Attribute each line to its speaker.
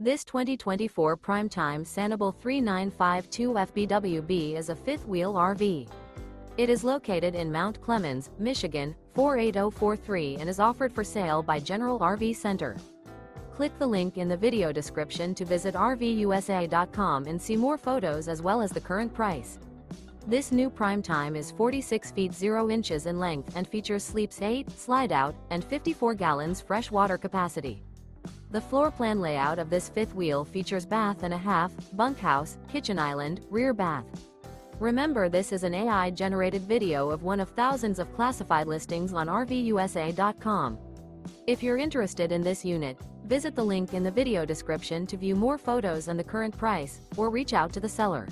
Speaker 1: This 2024 Prime Time Sanibel 3952 FBWB is a fifth-wheel RV. It is located in Mount Clemens, Michigan, 48043 and is offered for sale by General RV Center. Click the link in the video description to visit RVUSA.com and see more photos as well as the current price. This new Prime Time is 46 feet 0 inches in length and features sleeps 8, Slideout, and 54 gallons fresh water capacity. The floor plan layout of this fifth wheel features bath and a half, bunkhouse, kitchen island, rear bath. Remember, this is an AI-generated video of one of thousands of classified listings on RVUSA.com. If you're interested in this unit, visit the link in the video description to view more photos and the current price, or reach out to the seller.